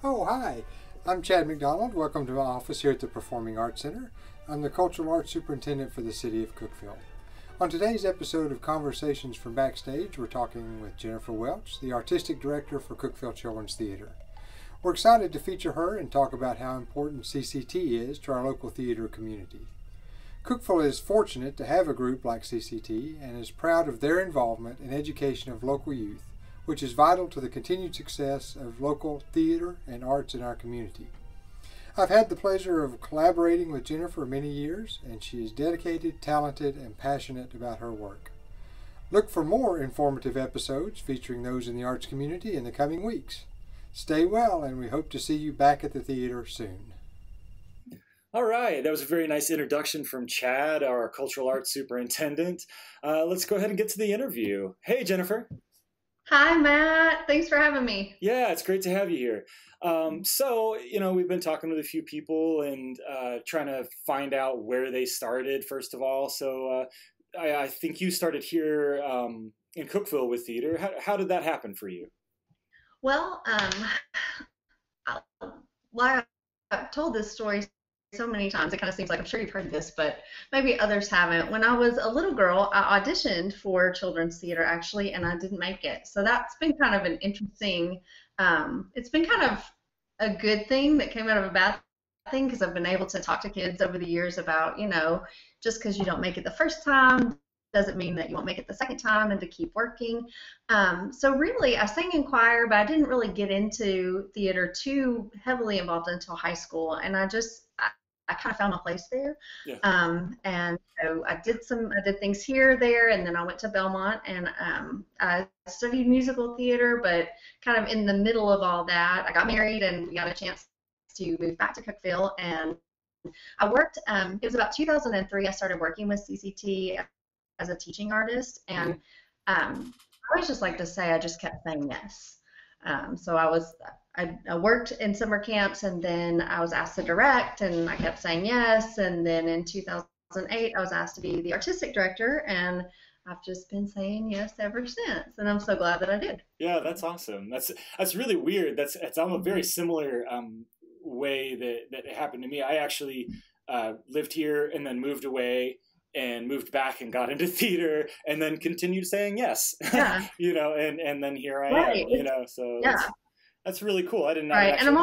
Oh, hi. I'm Chad McDonald. Welcome to my office here at the Performing Arts Center. I'm the Cultural Arts Superintendent for the City of Cookeville. On today's episode of Conversations from Backstage, we're talking with Jennifer Welch, the Artistic Director for Cookeville Children's Theater. We're excited to feature her and talk about how important CCT is to our local theater community. Cookeville is fortunate to have a group like CCT and is proud of their involvement in education of local youth, which is vital to the continued success of local theater and arts in our community. I've had the pleasure of collaborating with Jennifer many years, and she is dedicated, talented, and passionate about her work. Look for more informative episodes featuring those in the arts community in the coming weeks. Stay well, and we hope to see you back at the theater soon. All right, that was a very nice introduction from Chad, our cultural arts superintendent. Let's go ahead and get to the interview. Hey, Jennifer. Hi, Matt. Thanks for having me. Yeah, it's great to have you here. We've been talking with a few people and trying to find out where they started, first of all. So I think you started here in Cookeville with theater. How did that happen for you? Well, I've told this story so many times, it kind of seems like I'm sure you've heard this, but maybe others haven't. When I was a little girl, I auditioned for children's theater, actually, and I didn't make it. So that's been kind of an interesting, it's been kind of a good thing that came out of a bad thing, because I've been able to talk to kids over the years about, just because you don't make it the first time doesn't mean that you won't make it the second time, and to keep working. So really, I sang in choir, but I didn't really get into theater too heavily involved until high school, and I kind of found my place there. Yeah. And so I did things here, there, and then I went to Belmont, and I studied musical theater, but kind of in the middle of all that, I got married, and we got a chance to move back to Cookeville, and I worked, it was about 2003, I started working with CCT as a teaching artist, and I always just like to say I just kept saying yes. So I worked in summer camps, and then I was asked to direct, and I kept saying yes, and then in 2008 I was asked to be the artistic director, and I've just been saying yes ever since, and I'm so glad that I did. Yeah, that's awesome. That's really weird. It's almost very similar way that it happened to me. I actually lived here and then moved away and moved back and got into theater and then continued saying yes. Yeah. And then here I am, so yeah. That's really cool. I didn't know. Right. And I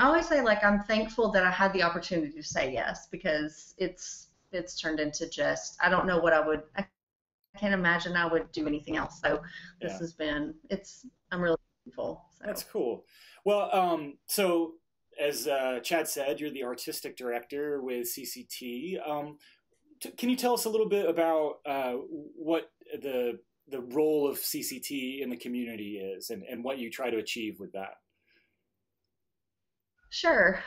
always say, like, I'm thankful that I had the opportunity to say yes, because it's turned into just, I don't know what I can't imagine I would do anything else. So this has been, I'm really thankful. So. That's cool. Well, so as Chad said, you're the artistic director with CCT. Can you tell us a little bit about what the role of CCT in the community is, and what you try to achieve with that? Sure.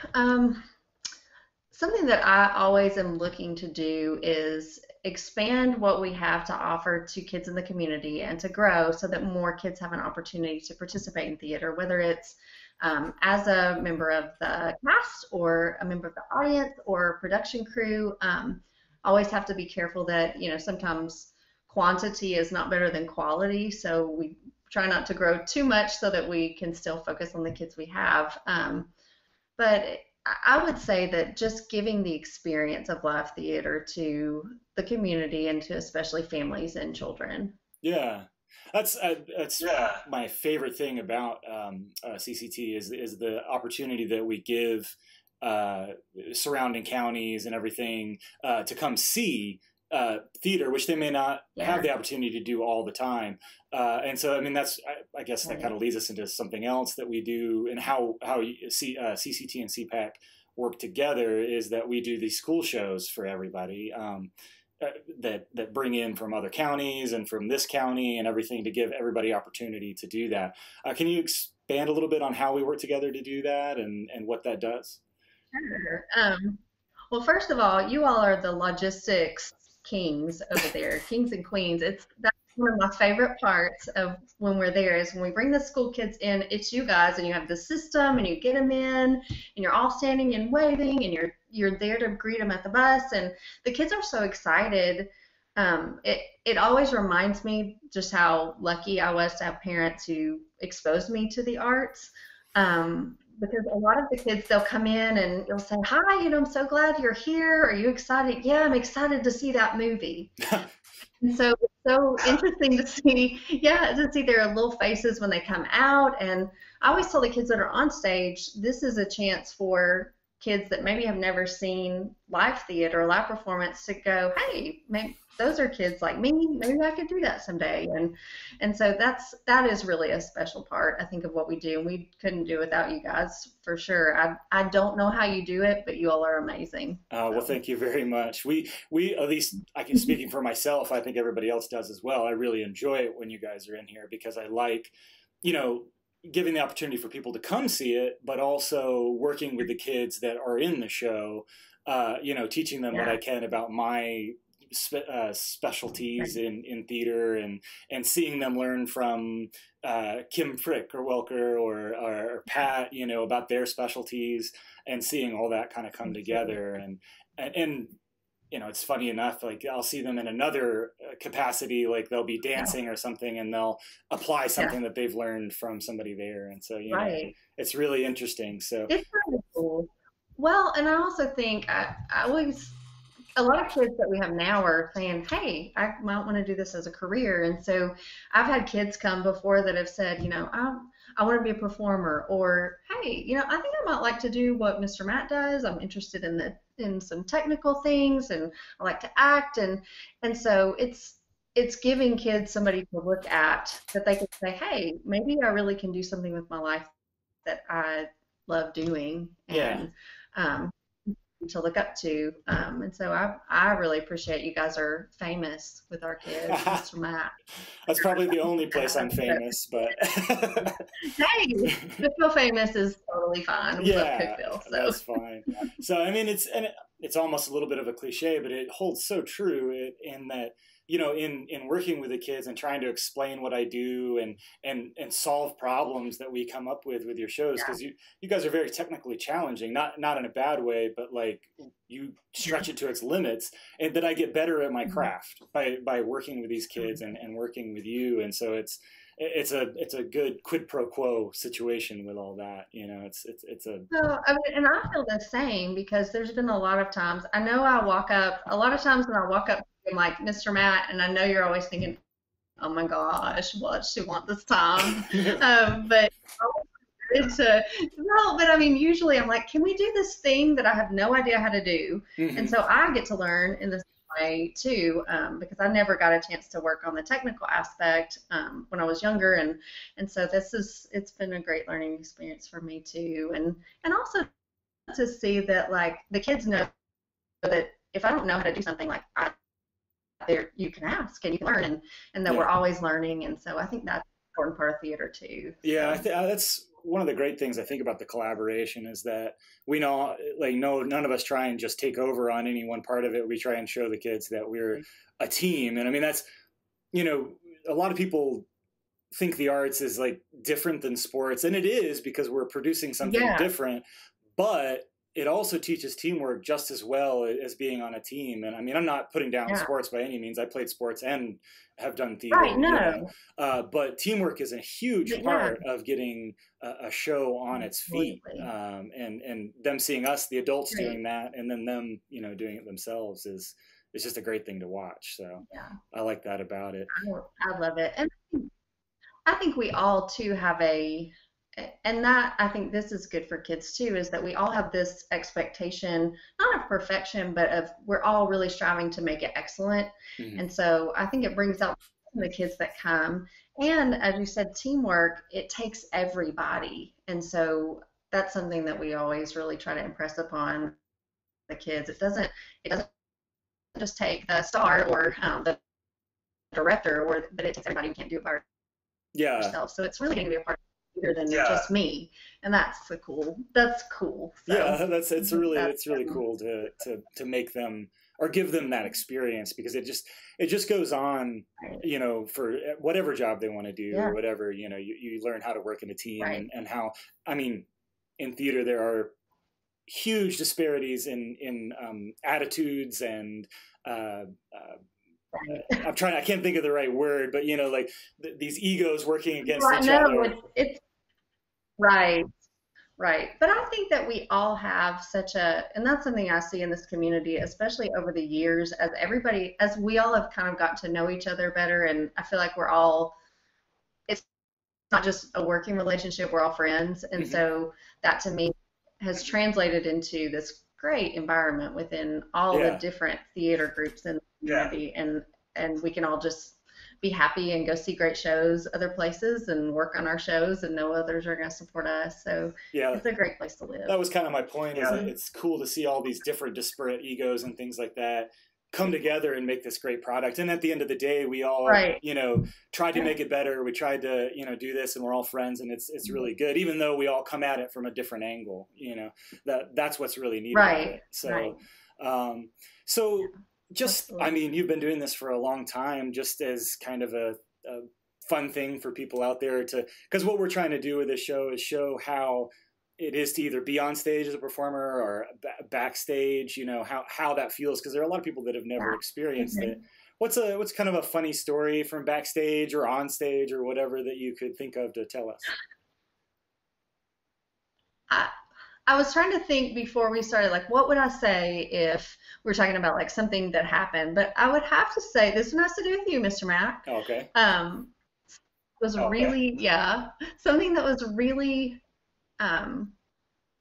Something that I always am looking to do is expand what we have to offer to kids in the community and to grow so that more kids have an opportunity to participate in theater, whether it's as a member of the cast or a member of the audience or production crew. Always have to be careful that, sometimes quantity is not better than quality, so we try not to grow too much so that we can still focus on the kids we have. But I would say that just giving the experience of live theater to the community and to especially families and children. Yeah. That's my favorite thing about CCT is the opportunity that we give surrounding counties and everything to come see theater, which they may not have the opportunity to do all the time. And so, I guess that kind of leads us into something else that we do, and how CCT and CPAC work together is that we do these school shows for everybody. That bring in from other counties and from this county and everything, to give everybody opportunity to do that. Can you expand a little bit on how we work together to do that and what that does? Sure. Well, first of all, you all are the logistics kings over there, kings and queens. That's one of my favorite parts of when we're there, is when we bring the school kids in, it's you guys, and you have the system, and you get them in, and you're all standing and waving, and you're there to greet them at the bus, and the kids are so excited it always reminds me just how lucky I was to have parents who exposed me to the arts. Because a lot of the kids, they'll come in and you'll say, "Hi, I'm so glad you're here. Are you excited?" "Yeah, I'm excited to see that movie." And so it's so interesting to see, yeah, to see their little faces when they come out. And I always tell the kids that are on stage, this is a chance for kids that maybe have never seen live theater or live performance to go, "Hey, maybe those are kids like me. Maybe I could do that someday." And so that is really a special part, I think, of what we do. And we couldn't do without you guys for sure. I don't know how you do it, but you all are amazing. Well, thank you very much. We at least I can speaking for myself. I think everybody else does as well. I really enjoy it when you guys are in here because I like, giving the opportunity for people to come see it, but also working with the kids that are in the show. Teaching them what I can about my specialties in theater and seeing them learn from Kim Frick or Welker or Pat, about their specialties and seeing all that kind of come together. And it's funny enough, like I'll see them in another capacity, like they'll be dancing or something and they'll apply something that they've learned from somebody there. And so, it's really interesting. So it's really cool. Well, and I also think I always, a lot of kids that we have now are saying, "Hey, I might want to do this as a career." And so I've had kids come before that have said, I want to be a performer, or, "Hey, I think I might like to do what Mr. Matt does. I'm interested in some technical things, and I like to act." And so it's giving kids somebody to look at that they can say, "Hey, maybe I really can do something with my life that I love doing." And to look up to. And so I really appreciate you guys are famous with our kids, Mr. Matt. That's probably the only place I'm famous, but hey, Cookeville famous is totally fine. We love Cookeville, so that's fine. So I mean, it's almost a little bit of a cliche, but it holds so true in that in working with the kids and trying to explain what I do and solve problems that we come up with your shows, because you guys are very technically challenging, not in a bad way, but like you stretch it to its limits, and that I get better at my craft by working with these kids and working with you. And so it's a good quid pro quo situation with all that. It's a. So, and I feel the same, because there's been a lot of times, I know I walk up, a lot of times when I walk up, I'm like, "Mr. Matt," and I know you're always thinking, "Oh my gosh, what she want this time?" But but I mean, usually I'm like, "Can we do this thing that I have no idea how to do?" And so I get to learn in this way too, because I never got a chance to work on the technical aspect when I was younger, and so it's been a great learning experience for me too, and also to see that like the kids know that if I don't know how to do something, like there you can ask and you can learn, and that we're always learning. And so I think that's an important part of theater too. Yeah, that's one of the great things I think about the collaboration, is that we know, like, none of us try and just take over on any one part of it. We try and show the kids that we're a team. And I mean, that's, a lot of people think the arts is like different than sports, and it is, because we're producing something different, but it also teaches teamwork just as well as being on a team. And I mean, I'm not putting down sports by any means. I played sports and have done theater. Right, no. But teamwork is a huge part of getting a show on its feet. And them seeing us, the adults, doing that, and then them, doing it themselves is just a great thing to watch. So I like that about it. I love it. And I think we all too have and that, I think this is good for kids too, is that we all have this expectation, not of perfection, but of we're all really striving to make it excellent. And so I think it brings out the kids that come. And as you said, teamwork, it takes everybody. And so that's something that we always really try to impress upon the kids. It doesn't just take the star or the director, but it takes everybody. We can't do it by ourselves. So it's really going to be a part than just me, and that's cool. So, it's really cool to make them or give them that experience, because it just goes on, for whatever job they want to do or whatever, you learn how to work in a team, and how, I mean, in theater there are huge disparities in attitudes and I can't think of the right word, but you know, like these egos working against Right, each no, other. it's right. Right. But I think that we all have such a, and that's something I see in this community, especially over the years, as we all have kind of gotten to know each other better. And I feel like it's not just a working relationship, we're all friends. And so that to me has translated into this great environment within all the Yeah. different theater groups in the community. And we can all just be happy and go see great shows other places and work on our shows and know others are going to support us. So Yeah. it's a great place to live. That was kind of my point, is that it's cool to see all these different disparate egos and things like that come together and make this great product. And at the end of the day, we all, you know, tried to make it better. We tried to, you know, do this, and we're all friends, and it's really good, even though we all come at it from a different angle. You know, that's what's really neat about it. So, so just, I mean, you've been doing this for a long time, just as kind of a fun thing for people out there because what we're trying to do with this show is show how it is to either be on stage as a performer or backstage, you know, how that feels, because there are a lot of people that have never experienced it. What's kind of a funny story from backstage or on stage or whatever that you could think of to tell us? I was trying to think before we started, like, what would I say if we were talking about like something that happened? But I would have to say this one has to do with you, Mr. Mack. Okay. Was really, something that was really,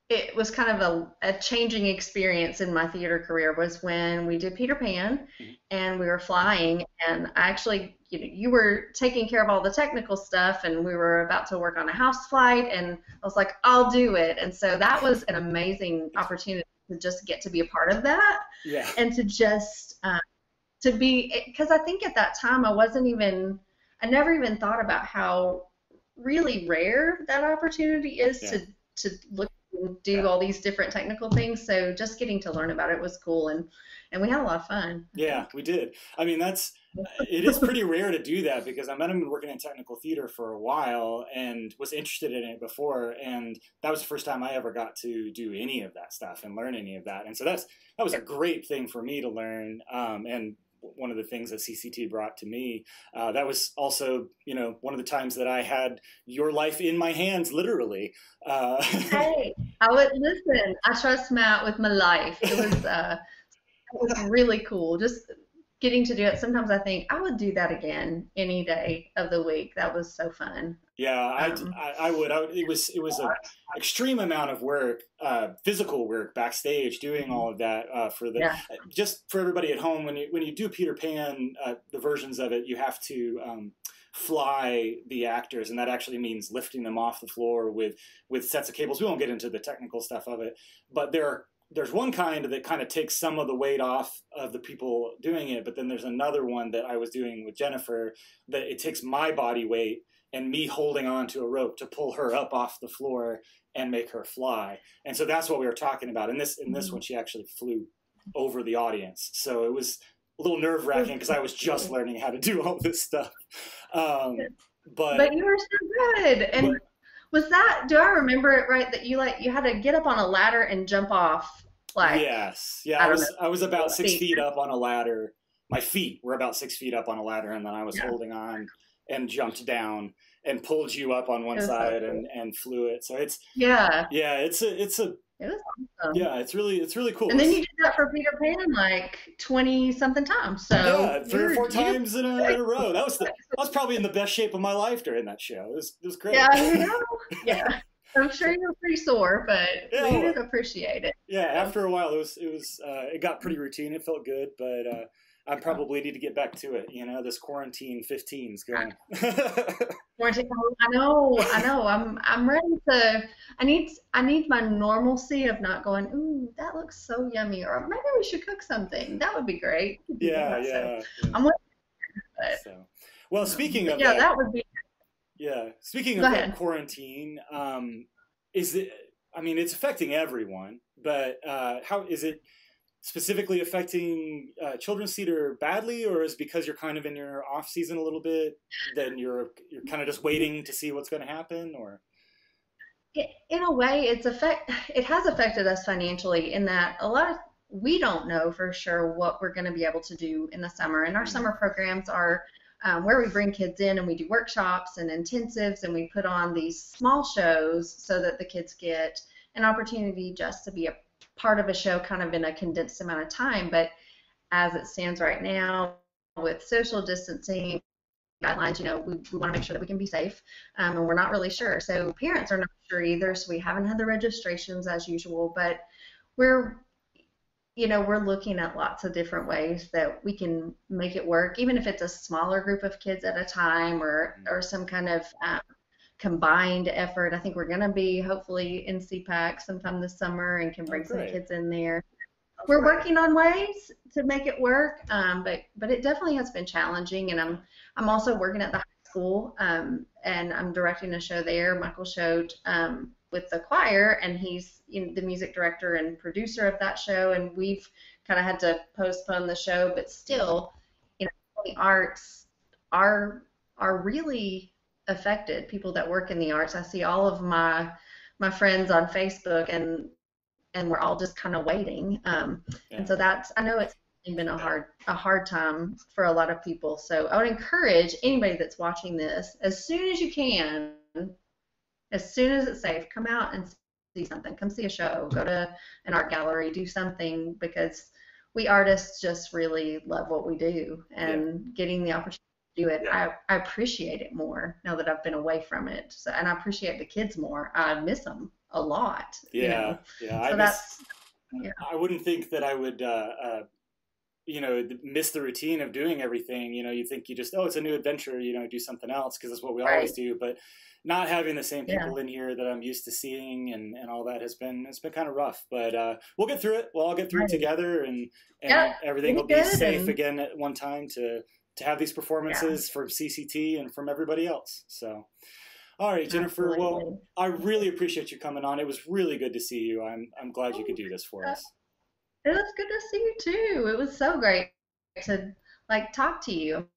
it was kind of a changing experience in my theater career was when we did Peter Pan and we were flying, and I actually, you were taking care of all the technical stuff, and we were about to work on a house flight, and I was like, I'll do it. And so that was an amazing opportunity to just get to be a part of that. Yeah. And to just, to be, because I think at that time I never even thought about how really rare that opportunity is to look and do all these different technical things. So just getting to learn about it was cool, and we had a lot of fun. Yeah, we did. I mean, it is pretty rare to do that, because I've been working in technical theater for a while and was interested in it before, and that was the first time I ever got to do any of that stuff and learn any of that. And so that was a great thing for me to learn, and one of the things that CCT brought to me. That was also, you know, one of the times that I had your life in my hands, literally. Hey, I would listen. I trust Matt with my life. It was really cool. Just getting to do it. Sometimes I think I would do that again any day of the week. That was so fun. Yeah, I would. It was an extreme amount of work, physical work backstage, doing all of that just for everybody at home. When you do Peter Pan, the versions of it, you have to fly the actors, and that actually means lifting them off the floor with sets of cables. We won't get into the technical stuff of it, but there's one kind that kind of takes some of the weight off of the people doing it, but then there's another one that I was doing with Jennifer that it takes my body weight and me holding on to a rope to pull her up off the floor and make her fly. And so that's what we were talking about. In this one, she actually flew over the audience. So it was a little nerve-wracking because I was just learning how to do all this stuff. But you were so good. And do I remember it right that you had to get up on a ladder and jump off? Yes. Yeah, I was about 6 feet up on a ladder. My feet were about 6 feet up on a ladder, and then I was holding on and jumped down and pulled you up on one side and flew it. So it's it was awesome. Yeah, it's really cool. And then you did that for Peter Pan like 20 something times. So yeah, 3 or 4 times in a row. That was probably in the best shape of my life during that show. It was great. Yeah, you know. Yeah. I'm sure you were pretty sore, but we did appreciate it. Yeah, after a while it got pretty routine. It felt good, but I probably need to get back to it. You know, this quarantine 15's going. I know. I'm ready to. I need my normalcy of not going, ooh, that looks so yummy, or maybe we should cook something. That would be great. Yeah. So I'm waiting. Well, speaking of that would be. Yeah. Speaking of that quarantine, is it? I mean, it's affecting everyone, but how is it specifically affecting children's theater badly, or is it because you're kind of in your off season a little bit, then you're kind of just waiting to see what's going to happen, or? In a way, it has affected us financially in that a lot of we don't know for sure what we're going to be able to do in the summer. And our summer programs are where we bring kids in and we do workshops and intensives, and we put on these small shows so that the kids get an opportunity just to be a part of a show kind of in a condensed amount of time. But as it stands right now, with social distancing guidelines, we want to make sure that we can be safe, and we're not really sure. So parents are not sure either, so we haven't had the registrations as usual, but we're looking at lots of different ways that we can make it work, even if it's a smaller group of kids at a time or some kind of combined effort. I think we're going to be hopefully in CPAC sometime this summer and can bring some kids in there. We're working on ways to make it work, but it definitely has been challenging. And I'm also working at the high school, and I'm directing a show there. Michael showed with the choir, and he's the music director and producer of that show. And we've kind of had to postpone the show, but still, the arts are really affected. People that work in the arts, I see all of my friends on Facebook, and we're all just kind of waiting. And so I know it's been a hard time for a lot of people. So I would encourage anybody that's watching this, as soon as you can, as soon as it's safe, come out and see something. Come see a show. Go to an art gallery. Do something, because we artists just really love what we do, and getting the opportunity to do it, I appreciate it more now that I've been away from it. So, and I appreciate the kids more. I miss them a lot. Yeah. So I wouldn't think that I would miss the routine of doing everything. You think you just, it's a new adventure, do something else, because that's what we always do. But not having the same people in here that I'm used to seeing and all that it's been kind of rough. But we'll get through it. We'll all get through it together, and everything will be safe again at one time to have these performances from CCT and from everybody else. So, all right, Jennifer. Absolutely. Well, I really appreciate you coming on. It was really good to see you. I'm glad you could do this for us. It was good to see you too. It was so great to talk to you.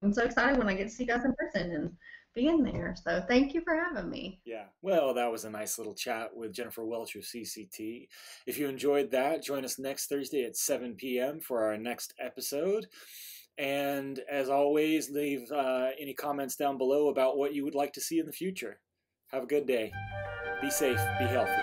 I'm so excited when I get to see you guys in person and be in there. So thank you for having me. Yeah. Well, that was a nice little chat with Jennifer Welch of CCT. If you enjoyed that, join us next Thursday at 7 p.m. for our next episode. And as always, leave any comments down below about what you would like to see in the future. Have a good day. Be safe. Be healthy.